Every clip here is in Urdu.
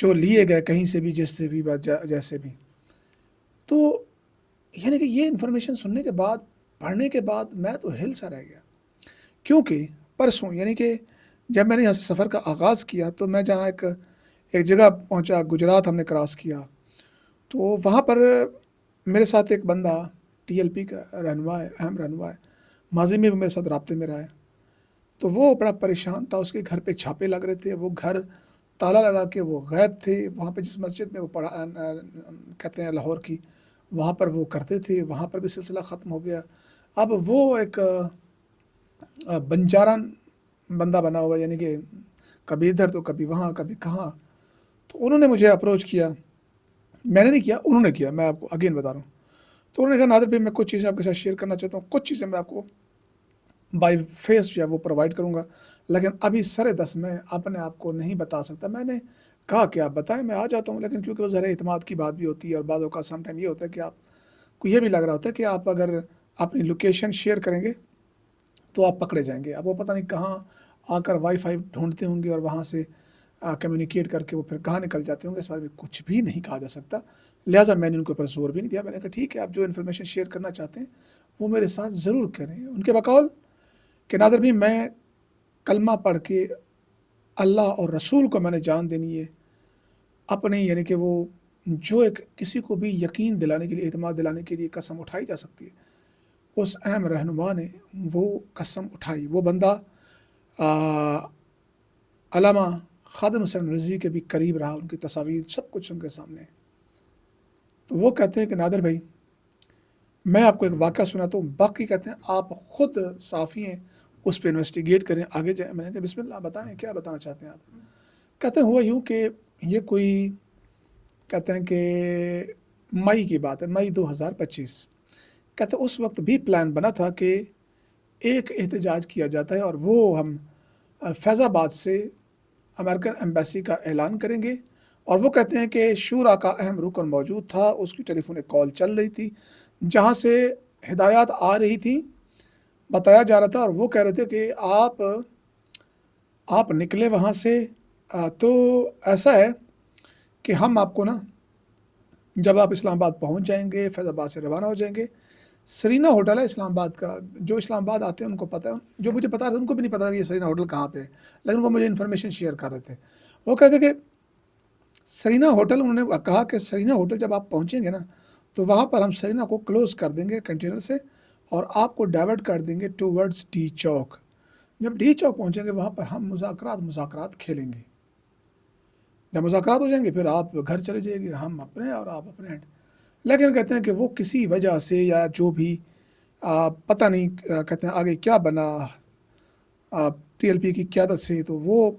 جو لیے گئے کہیں سے بھی جس سے بھی جیسے بھی. تو یعنی کہ یہ انفارمیشن سننے کے بعد پڑھنے کے بعد میں تو ہل سا رہ گیا، کیونکہ پرسوں یعنی کہ جب میں نے یہاں سے سفر کا آغاز کیا تو میں جہاں ایک جگہ پہنچا، گجرات ہم نے کراس کیا، تو وہاں پر میرے ساتھ ایک بندہ TLP کا رہنما ہے، اہم رہنما ہے، ماضی میں بھی میرے ساتھ رابطے میں رہا ہے. تو وہ بڑا پریشان تھا، اس کے گھر پہ چھاپے لگ رہے تھے، وہ گھر تالا لگا کے وہ غائب تھے. وہاں پہ جس مسجد میں وہ پڑھا کہتے ہیں لاہور کی، وہاں پر وہ کرتے تھے، وہاں پر بھی سلسلہ ختم ہو گیا. اب وہ ایک بنجاران بندہ بنا ہوا، یعنی کہ کبھی ادھر تو کبھی وہاں کبھی کہاں. تو انہوں نے مجھے اپروچ کیا، میں نے نہیں کیا، انہوں نے کیا، میں آپ کو اگین بتا رہا ہوں. تو انہوں نے کہا نادر بھائی میں کچھ چیزیں آپ کے ساتھ شیئر کرنا چاہتا ہوں، کچھ چیزیں میں آپ کو بائی فیس جو ہے وہ پرووائڈ کروں گا، لیکن ابھی سر دست میں اپنے آپ کو نہیں بتا سکتا. میں نے کہا کہ آپ بتائیں، میں آ جاتا ہوں، لیکن کیونکہ وہ ذرا اعتماد کی بات بھی ہوتی ہے، اور بعض اوقات سم ٹائم یہ ہوتا ہے کہ آپ کو یہ بھی لگ رہا ہوتا ہے کہ آپ اگر اپنی لوکیشن شیئر کریں گے تو آپ پکڑے جائیں گے. اب وہ پتہ نہیں کہاں آ کر وائی فائی ڈھونڈتے ہوں گے اور وہاں سے کمیونیکیٹ کر کے وہ پھر کہاں نکل جاتے ہوں گے، اس بارے میں کچھ بھی نہیں کہا جا سکتا. لہٰذا میں نے ان کے اوپر زور بھی نہیں دیا. میں نے کہا ٹھیک ہے، آپ جو انفارمیشن شیئر کرنا چاہتے ہیں وہ میرے ساتھ ضرور کریں. ان کے بقول کہ نادر بھی میں کلمہ پڑھ کے اللہ اور رسول کو میں نے جان دینی ہے اپنے، یعنی کہ وہ جو ایک کسی کو بھی یقین دلانے کے لیے، اعتماد دلانے کے لیے قسم اٹھائی جا سکتی ہے، اس اہم رہنما نے وہ قسم اٹھائی. وہ بندہ علامہ خادم حسین رضوی کے بھی قریب رہا، ان کی تصاویر سب کچھ ان کے سامنے. تو وہ کہتے ہیں کہ نادر بھائی میں آپ کو ایک واقعہ سناتا ہوں، باقی کہتے ہیں آپ خود صافی ہیں، اس پہ انویسٹیگیٹ کریں، آگے جائیں. میں نے کہا بسم اللہ بتائیں کیا بتانا چاہتے ہیں آپ. کہتے ہیں ہوا یوں کہ یہ کوئی کہتے ہیں کہ مئی کی بات ہے، مئی 2025. کہتے ہیں اس وقت بھی پلان بنا تھا کہ ایک احتجاج کیا جاتا ہے اور وہ ہم فیض آباد سے امریکن ایمبیسی کا اعلان کریں گے. اور وہ کہتے ہیں کہ شورا کا اہم رکن موجود تھا، اس کی ٹیلی فونک کال چل رہی تھی جہاں سے ہدایات آ رہی تھی، بتایا جا رہا تھا، اور وہ کہہ رہے تھے کہ آپ نکلے وہاں سے. تو ایسا ہے کہ ہم آپ کو نا جب آپ اسلام آباد پہنچ جائیں گے، فیض آباد سے روانہ ہو جائیں گے، سرینا ہوٹل ہے اسلام آباد کا، جو اسلام آباد آتے ہیں ان کو پتہ ہے، جو مجھے پتا ہے ان کو بھی نہیں پتا کہ یہ سرینا ہوٹل کہاں پہ ہے، لیکن وہ مجھے انفارمیشن شیئر کر رہے تھے. وہ کہتے کہ سرینا ہوٹل، انہوں نے کہا کہ سرینا ہوٹل جب آپ پہنچیں گے نا تو وہاں پر ہم سرینا کو کلوز کر دیں گے کنٹینر سے، اور آپ کو ڈائیورٹ کر دیں گے ٹوورڈز ڈی چوک. جب ڈی چوک پہنچیں گے وہاں پر ہم مذاکرات کھیلیں گے. جب مذاکرات ہو جائیں گے پھر آپ گھر چلے جائیں گے، ہم اپنے اور آپ اپنے. لیکن کہتے ہیں کہ وہ کسی وجہ سے یا جو بھی پتہ نہیں، کہتے ہیں آگے کیا بنا TLP کی قیادت سے، تو وہ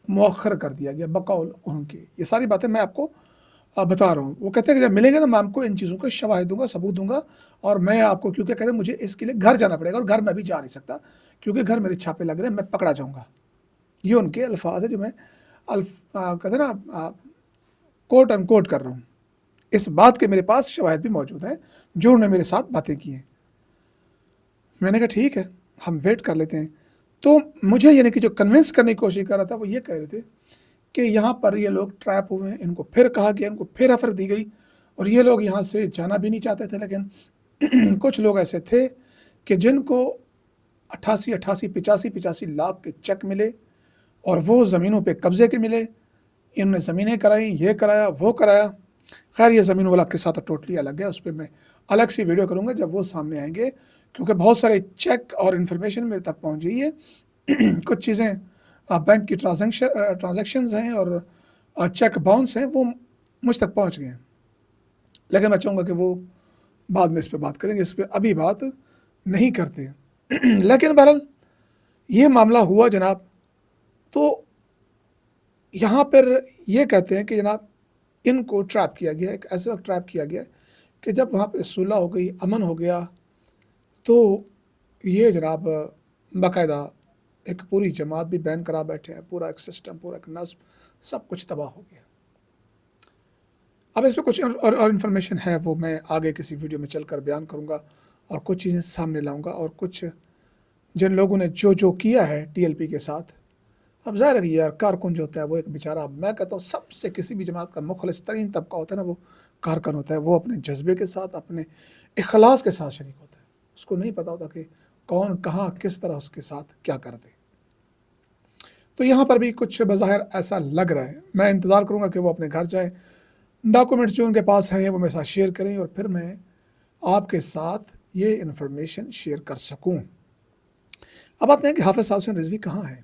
مؤخر کر دیا گیا بقول ان کے. یہ ساری باتیں میں آپ کو بتا رہا ہوں. وہ کہتے ہیں کہ جب ملیں گے تو میں آپ کو ان چیزوں کا شواہد دوں گا، ثبوت دوں گا، اور میں آپ کو کیونکہ کہتے ہیں مجھے اس کے لیے گھر جانا پڑے گا، اور گھر میں بھی جا نہیں سکتا کیونکہ گھر میرے چھاپے لگ رہے ہیں، میں پکڑا جاؤں گا. یہ ان کے الفاظ ہیں جو میں کہتے ہیں نا کوٹ ان کوٹ کر رہا ہوں. اس بات کے میرے پاس شواہد بھی موجود ہیں جو انہوں نے میرے ساتھ باتیں کی ہیں. میں نے کہا ٹھیک ہے ہم ویٹ کر لیتے ہیں. تو مجھے یعنی کہ جو کنونس کرنے کی کوشش کر رہا تھا وہ یہ کہہ رہے تھے کہ یہاں پر یہ لوگ ٹریپ ہوئے ہیں، ان کو پھر کہا گیا، ان کو پھر ریفر دی گئی، اور یہ لوگ یہاں سے جانا بھی نہیں چاہتے تھے. لیکن کچھ لوگ ایسے تھے کہ جن کو 85 لاکھ کے چیک ملے اور وہ زمینوں پہ قبضے کے ملے. انہوں نے زمینیں کرائیں، یہ کرایا وہ کرایا. خیر یہ زمین والا قصہ تو ٹوٹلی الگ ہے، اس پہ میں الگ سی ویڈیو کروں گا جب وہ سامنے آئیں گے، کیونکہ بہت سارے چیک اور انفارمیشن میرے تک پہنچ گئی ہے. کچھ چیزیں بینک کی ٹرانزیکشنز ہیں اور چیک باؤنس ہیں، وہ مجھ تک پہنچ گئے ہیں. لیکن میں چاہوں گا کہ وہ بعد میں اس پہ بات کریں گے، اس پہ ابھی بات نہیں کرتے. لیکن بہرحال یہ معاملہ ہوا جناب. تو یہاں پر یہ کہتے ہیں کہ جناب ان کو ٹریپ کیا گیا، ایک ایسے وقت ٹریپ کیا گیا کہ جب وہاں پہ صلح ہو گئی، امن ہو گیا، تو یہ جناب باقاعدہ ایک پوری جماعت بھی بین کرا بیٹھے ہیں، پورا ایک سسٹم، پورا ایک نظم، سب کچھ تباہ ہو گیا. اب اس پہ کچھ اور انفارمیشن ہے وہ میں آگے کسی ویڈیو میں چل کر بیان کروں گا، اور کچھ چیزیں سامنے لاؤں گا، اور کچھ جن لوگوں نے جو کیا ہے TLP کے ساتھ اب ظاہر ہے کہ یار کارکن جو ہوتا ہے وہ ایک بیچارہ، میں کہتا ہوں سب سے کسی بھی جماعت کا مخلص ترین طبقہ ہوتا ہے نا وہ کارکن ہوتا ہے، وہ اپنے جذبے کے ساتھ اپنے اخلاص کے ساتھ شریک ہوتا ہے، اس کو نہیں پتہ ہوتا کہ کون کہاں کس طرح اس کے ساتھ کیا کر دے۔ تو یہاں پر بھی کچھ بظاہر ایسا لگ رہا ہے، میں انتظار کروں گا کہ وہ اپنے گھر جائیں، ڈاکومنٹس جو ان کے پاس ہیں وہ میرے ساتھ شیئر کریں، اور پھر میں آپ کے ساتھ یہ انفارمیشن شیئر کر سکوں۔ اب آتے ہیں کہ حافظ سعد حسین رضوی کہاں ہے؟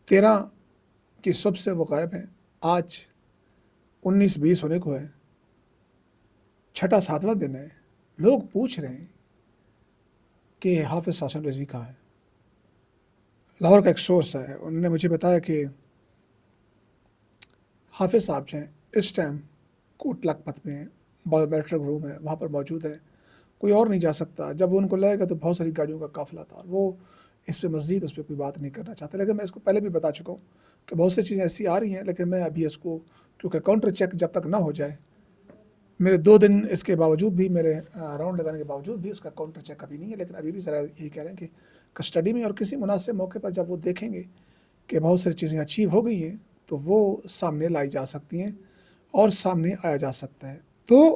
13 کی صبح سے وہ غائب ہیں، آج 19-20 ہونے کو ہے، 6واں دن ہے، لوگ پوچھ رہے ہیں کہ حافظ سعد حسین رضوی کہاں ہے۔ لاہور کا ایک سورس ہے، انہوں نے مجھے بتایا کہ حافظ صاحب جو ہیں اس ٹائم کوٹ لکھپت میں بایو میٹرک روم ہے وہاں پر موجود ہے، کوئی اور نہیں جا سکتا۔ جب وہ ان کو لائے گا تو بہت ساری گاڑیوں کا قافلہ تھا، اور وہ اس پہ مزید اس پہ کوئی بات نہیں کرنا چاہتے، لیکن میں اس کو پہلے بھی بتا چکا ہوں کہ بہت سی چیزیں ایسی آ رہی ہیں، لیکن میں ابھی اس کو کیونکہ کاؤنٹر چیک جب تک نہ ہو جائے، میرے 2 دن اس کے باوجود بھی، میرے راؤنڈ لگانے کے باوجود بھی اس کا کاؤنٹر چیک ابھی نہیں ہے، لیکن ابھی بھی ذرا یہی کہہ رہے ہیں کہ کسٹڈی میں اور کسی مناسب موقع پر جب وہ دیکھیں گے کہ بہت ساری چیزیں اچیو ہو گئی ہیں تو وہ سامنے لائی جا سکتی ہیں اور سامنے آیا جا سکتا ہے۔ تو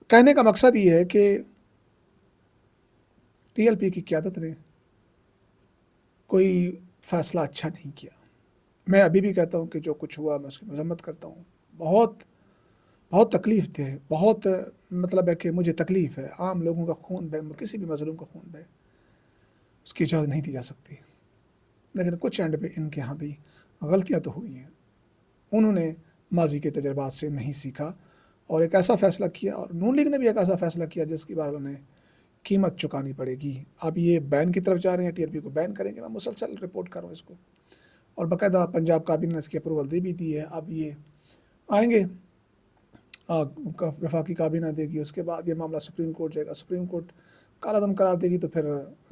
کہنے کا مقصد یہ ہے کہ ٹی ایل پی کی قیادت نے کوئی فیصلہ اچھا نہیں کیا۔ میں ابھی بھی کہتا ہوں کہ جو کچھ ہوا میں اس کی مذمت کرتا ہوں، بہت بہت تکلیف دے، بہت مطلب ہے کہ مجھے تکلیف ہے، عام لوگوں کا خون بہے، کسی بھی مظلوم کا خون بہے، اس کی اجازت نہیں دی جا سکتی، لیکن کچھ اینڈ پہ ان کے ہاں بھی غلطیاں تو ہوئی ہیں، انہوں نے ماضی کے تجربات سے نہیں سیکھا اور ایک ایسا فیصلہ کیا، اور نون لیگ نے بھی ایک ایسا فیصلہ کیا جس کی بار انہیں قیمت چکانی پڑے گی۔ اب یہ بین کی طرف جا رہے ہیں، ٹی ایل پی کو بین کریں گے، میں مسلسل رپورٹ کر رہا ہوں اس کو، اور باقاعدہ پنجاب کابینہ نے اس کی اپروول دے بھی دی ہے۔ اب یہ آئیں گے، وفاقی کابینہ دے گی، اس کے بعد یہ معاملہ سپریم کورٹ جائے گا، سپریم کورٹ کالا دم قرار دے گی، تو پھر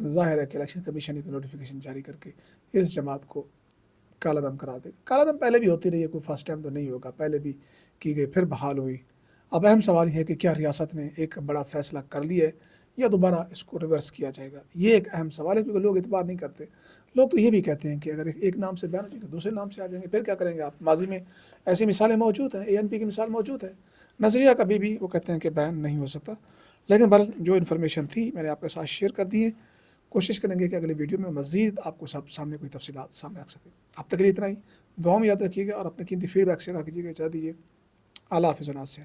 ظاہر ہے کہ الیکشن کمیشن کی نوٹیفیکیشن جاری کر کے اس جماعت کو کالا دم قرار دے گی۔ کالا دم پہلے بھی ہوتی رہی ہے، کوئی فرسٹ ٹائم تو نہیں ہوگا، پہلے بھی کی گئی پھر بحال ہوئی۔ اب اہم سوال یہ ہے کہ کیا ریاست نے ایک بڑا فیصلہ کر لیا ہے یا دوبارہ اس کو ریورس کیا جائے گا، یہ ایک اہم سوال ہے، کیونکہ لوگ اعتبار نہیں کرتے۔ لوگ تو یہ بھی کہتے ہیں کہ اگر ایک نام سے بیان ہو جائے گا دوسرے نام سے آ جائیں گے، پھر کیا کریں گے آپ؟ ماضی میں ایسی مثالیں موجود ہیں، اے این پی کی مثال موجود ہے، نظریہ کبھی بھی وہ کہتے ہیں کہ بیان نہیں ہو سکتا۔ لیکن بہرحال جو انفارمیشن تھی میں نے آپ کے ساتھ شیئر کر دی ہے، کوشش کریں گے کہ اگلی ویڈیو میں مزید آپ کو سب سامنے کوئی تفصیلات سامنے رکھ سکیں۔ اب تک کے لیے اتنا ہی، دعاؤں میں یاد رکھیے گا اور اپنے قیمتی فیڈ بیک سے کہا کیجیے گا، اجازت دیجیے، اللہ حافظ و ناصر۔